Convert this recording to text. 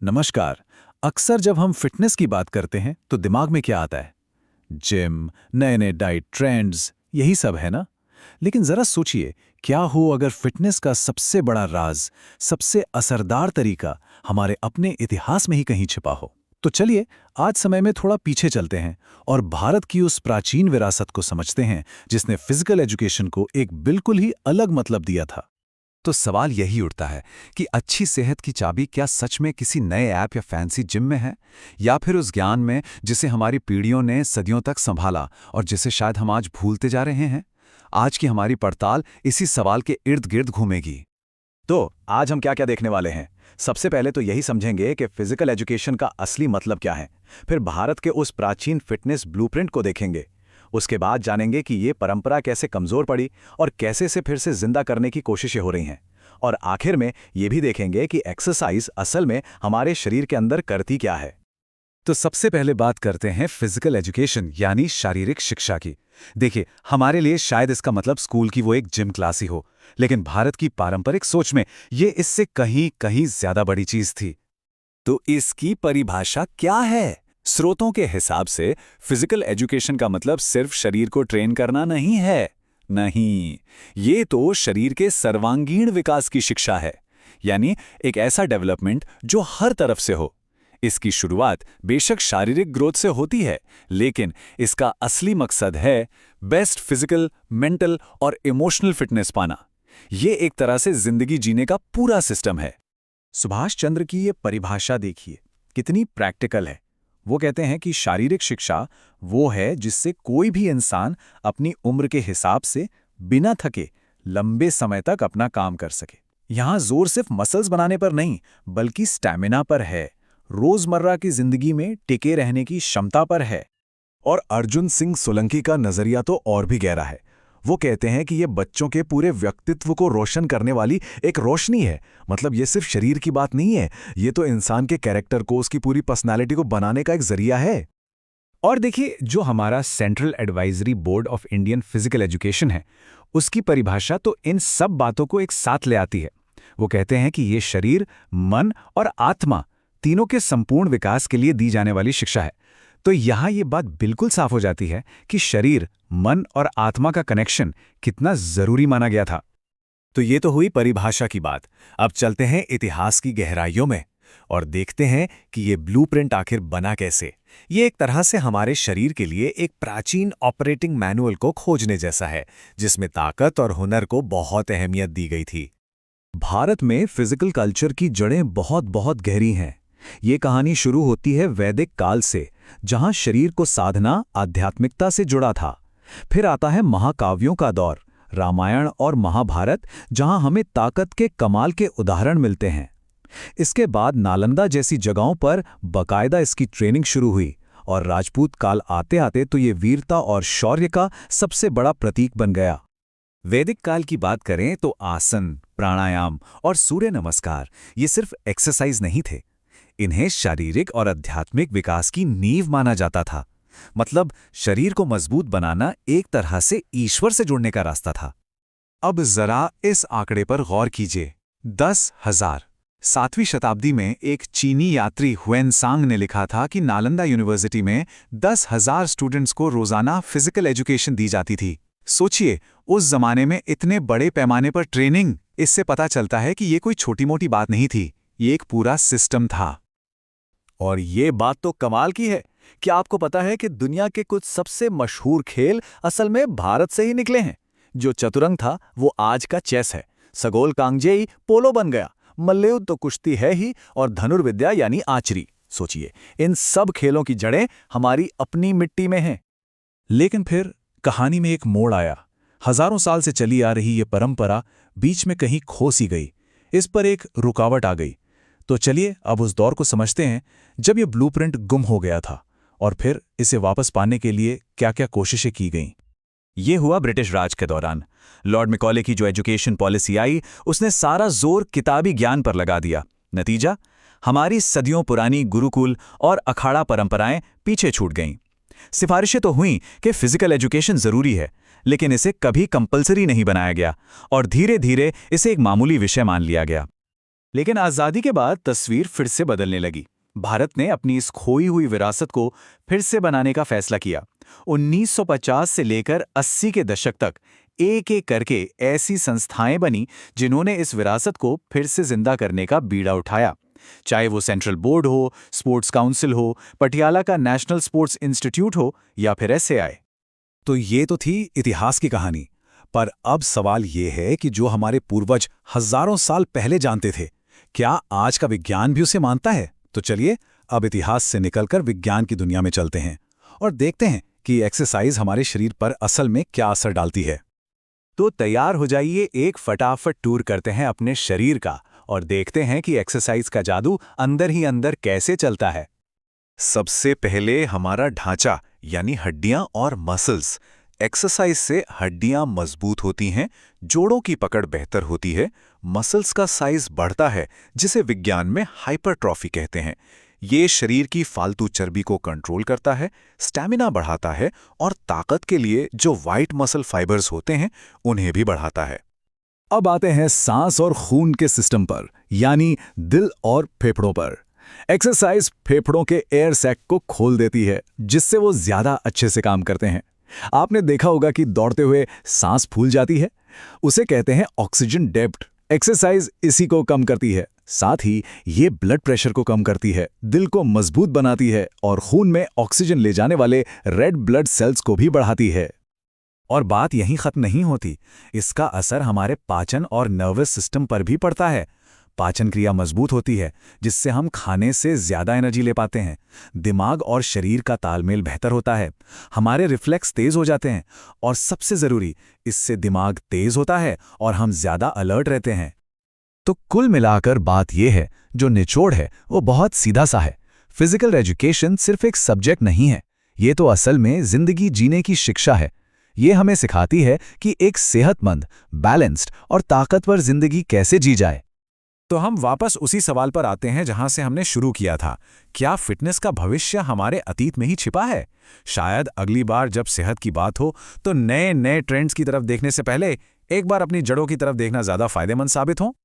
नमस्कार। अक्सर जब हम फिटनेस की बात करते हैं तो दिमाग में क्या आता है? जिम, नए नए डाइट ट्रेंड्स, यही सब है ना? लेकिन जरा सोचिए, क्या हो अगर फिटनेस का सबसे बड़ा राज, सबसे असरदार तरीका हमारे अपने इतिहास में ही कहीं छिपा हो? तो चलिए, आज समय में थोड़ा पीछे चलते हैं और भारत की उस प्राचीन विरासत को समझते हैं जिसने फिजिकल एजुकेशन को एक बिल्कुल ही अलग मतलब दिया था। तो सवाल यही उठता है कि अच्छी सेहत की चाबी क्या सच में किसी नए ऐप या फैंसी जिम में है, या फिर उस ज्ञान में जिसे हमारी पीढ़ियों ने सदियों तक संभाला और जिसे शायद हम आज भूलते जा रहे हैं। आज की हमारी पड़ताल इसी सवाल के इर्द गिर्द घूमेगी। तो आज हम क्या क्या देखने वाले हैं? सबसे पहले तो यही समझेंगे कि फिजिकल एजुकेशन का असली मतलब क्या है। फिर भारत के उस प्राचीन फिटनेस ब्लूप्रिंट को देखेंगे। उसके बाद जानेंगे कि ये परंपरा कैसे कमजोर पड़ी और कैसे इसे फिर से जिंदा करने की कोशिशें हो रही हैं। और आखिर में ये भी देखेंगे कि एक्सरसाइज असल में हमारे शरीर के अंदर करती क्या है। तो सबसे पहले बात करते हैं फिजिकल एजुकेशन यानी शारीरिक शिक्षा की। देखिए, हमारे लिए शायद इसका मतलब स्कूल की वो एक जिम क्लास ही हो, लेकिन भारत की पारंपरिक सोच में ये इससे कहीं कहीं ज्यादा बड़ी चीज थी। तो इसकी परिभाषा क्या है? स्रोतों के हिसाब से फिजिकल एजुकेशन का मतलब सिर्फ शरीर को ट्रेन करना नहीं है। नहीं, ये तो शरीर के सर्वांगीण विकास की शिक्षा है। यानी एक ऐसा डेवलपमेंट जो हर तरफ से हो। इसकी शुरुआत बेशक शारीरिक ग्रोथ से होती है, लेकिन इसका असली मकसद है बेस्ट फिजिकल, मेंटल और इमोशनल फिटनेस पाना। ये एक तरह से जिंदगी जीने का पूरा सिस्टम है। सुभाष चंद्र की ये परिभाषा देखिए, कितनी प्रैक्टिकल है। वो कहते हैं कि शारीरिक शिक्षा वो है जिससे कोई भी इंसान अपनी उम्र के हिसाब से बिना थके लंबे समय तक अपना काम कर सके। यहाँ जोर सिर्फ मसल्स बनाने पर नहीं, बल्कि स्टैमिना पर है, रोजमर्रा की जिंदगी में टिके रहने की क्षमता पर है। और अर्जुन सिंह सोलंकी का नजरिया तो और भी गहरा है। वो कहते हैं कि ये बच्चों के पूरे व्यक्तित्व को रोशन करने वाली एक रोशनी है। मतलब ये सिर्फ शरीर की बात नहीं है, ये तो इंसान के कैरेक्टर को, उसकी पूरी पर्सनालिटी को बनाने का एक जरिया है। और देखिए, जो हमारा central advisory board of Indian physical education है, उसकी परिभाषा तो इन सब बातों को एक साथ ले आती है। वो कहते हैं कि ये शरीर, मन और आत्मा तीनों के संपूर्ण विकास के लिए दी जाने वाली शिक्षा है। तो यहाँ ये बात बिल्कुल साफ हो जाती है कि शरीर, मन और आत्मा का कनेक्शन कितना जरूरी माना गया था। तो ये तो हुई परिभाषा की बात। अब चलते हैं इतिहास की गहराइयों में और देखते हैं कि ये ब्लूप्रिंट आखिर बना कैसे। ये एक तरह से हमारे शरीर के लिए एक प्राचीन ऑपरेटिंग मैनुअल को खोजने जैसा है, जिसमें ताकत और हुनर को बहुत अहमियत दी गई थी। भारत में फिजिकल कल्चर की जड़ें बहुत बहुत गहरी हैं। ये कहानी शुरू होती है वैदिक काल से, जहां शरीर को साधना, आध्यात्मिकता से जुड़ा था। फिर आता है महाकाव्यों का दौर, रामायण और महाभारत, जहां हमें ताकत के कमाल के उदाहरण मिलते हैं। इसके बाद नालंदा जैसी जगहों पर बाकायदा इसकी ट्रेनिंग शुरू हुई, और राजपूत काल आते आते तो ये वीरता और शौर्य का सबसे बड़ा प्रतीक बन गया। वैदिक काल की बात करें तो आसन, प्राणायाम और सूर्य नमस्कार ये सिर्फ एक्सरसाइज नहीं थे। इन्हें शारीरिक और आध्यात्मिक विकास की नींव माना जाता था। मतलब शरीर को मजबूत बनाना एक तरह से ईश्वर से जुड़ने का रास्ता था। अब जरा इस आंकड़े पर गौर कीजिए, 10,000। 7वीं शताब्दी में एक चीनी यात्री हुएनसांग ने लिखा था कि नालंदा यूनिवर्सिटी में 10,000 स्टूडेंट्स को रोजाना फिजिकल एजुकेशन दी जाती थी। सोचिए, उस जमाने में इतने बड़े पैमाने पर ट्रेनिंग। इससे पता चलता है कि ये कोई छोटी मोटी बात नहीं थी, ये एक पूरा सिस्टम था। और ये बात तो कमाल की है। क्या आपको पता है कि दुनिया के कुछ सबसे मशहूर खेल असल में भारत से ही निकले हैं? जो चतुरंग था वो आज का चेस है, सगोल कांगजेई पोलो बन गया, मल्लयुद्ध तो कुश्ती है ही, और धनुर्विद्या यानी आर्चरी। सोचिए, इन सब खेलों की जड़ें हमारी अपनी मिट्टी में हैं। लेकिन फिर कहानी में एक मोड़ आया। हजारों साल से चली आ रही ये परंपरा बीच में कहीं खो सी गई। इस पर एक रुकावट आ गई। तो चलिए अब उस दौर को समझते हैं जब ये ब्लूप्रिंट गुम हो गया था, और फिर इसे वापस पाने के लिए क्या क्या कोशिशें की गईं। ये हुआ ब्रिटिश राज के दौरान। लॉर्ड मैकॉले की जो एजुकेशन पॉलिसी आई, उसने सारा जोर किताबी ज्ञान पर लगा दिया। नतीजा, हमारी सदियों पुरानी गुरुकुल और अखाड़ा परंपराएं पीछे छूट गईं। सिफारिशें तो हुईं कि फिजिकल एजुकेशन जरूरी है, लेकिन इसे कभी कंपलसरी नहीं बनाया गया और धीरे धीरे इसे एक मामूली विषय मान लिया गया। लेकिन आज़ादी के बाद तस्वीर फिर से बदलने लगी। भारत ने अपनी इस खोई हुई विरासत को फिर से बनाने का फैसला किया। 1950 से लेकर 80 के दशक तक एक एक करके ऐसी संस्थाएं बनी जिन्होंने इस विरासत को फिर से जिंदा करने का बीड़ा उठाया। चाहे वो सेंट्रल बोर्ड हो, स्पोर्ट्स काउंसिल हो, पटियाला का नेशनल स्पोर्ट्स इंस्टीट्यूट हो या फिर SAI। तो ये तो थी इतिहास की कहानी, पर अब सवाल ये है कि जो हमारे पूर्वज हजारों साल पहले जानते थे, क्या आज का विज्ञान भी उसे मानता है? तो चलिए अब इतिहास से निकलकर विज्ञान की दुनिया में चलते हैं और देखते हैं कि एक्सरसाइज हमारे शरीर पर असल में क्या असर डालती है। तो तैयार हो जाइए, एक फटाफट टूर करते हैं अपने शरीर का और देखते हैं कि एक्सरसाइज का जादू अंदर ही अंदर कैसे चलता है। सबसे पहले हमारा ढांचा यानी हड्डियां और मसल्स। एक्सरसाइज से हड्डियां मजबूत होती हैं, जोड़ों की पकड़ बेहतर होती है, मसल्स का साइज बढ़ता है, जिसे विज्ञान में हाइपरट्रॉफी कहते हैं। ये शरीर की फालतू चर्बी को कंट्रोल करता है, स्टैमिना बढ़ाता है और ताकत के लिए जो वाइट मसल फाइबर्स होते हैं उन्हें भी बढ़ाता है। अब आते हैं सांस और खून के सिस्टम पर, यानी दिल और फेफड़ों पर। एक्सरसाइज फेफड़ों के एयर सैक को खोल देती है, जिससे वो ज्यादा अच्छे से काम करते हैं। आपने देखा होगा कि दौड़ते हुए सांस फूल जाती है, उसे कहते हैं ऑक्सीजन डेब्ट। एक्सरसाइज इसी को कम करती है। साथ ही ये ब्लड प्रेशर को कम करती है, दिल को मजबूत बनाती है और खून में ऑक्सीजन ले जाने वाले रेड ब्लड सेल्स को भी बढ़ाती है। और बात यहीं खत्म नहीं होती, इसका असर हमारे पाचन और नर्वस सिस्टम पर भी पड़ता है। पाचन क्रिया मजबूत होती है, जिससे हम खाने से ज्यादा एनर्जी ले पाते हैं। दिमाग और शरीर का तालमेल बेहतर होता है, हमारे रिफ्लेक्स तेज हो जाते हैं और सबसे जरूरी, इससे दिमाग तेज होता है और हम ज्यादा अलर्ट रहते हैं। तो कुल मिलाकर बात यह है, जो निचोड़ है वो बहुत सीधा सा है। फिजिकल एजुकेशन सिर्फ एक सब्जेक्ट नहीं है, ये तो असल में जिंदगी जीने की शिक्षा है। ये हमें सिखाती है कि एक सेहतमंद, बैलेंस्ड और ताकतवर जिंदगी कैसे जी जाए। तो हम वापस उसी सवाल पर आते हैं जहां से हमने शुरू किया था। क्या फिटनेस का भविष्य हमारे अतीत में ही छिपा है? शायद अगली बार जब सेहत की बात हो तो नए नए ट्रेंड्स की तरफ देखने से पहले एक बार अपनी जड़ों की तरफ देखना ज्यादा फायदेमंद साबित हो।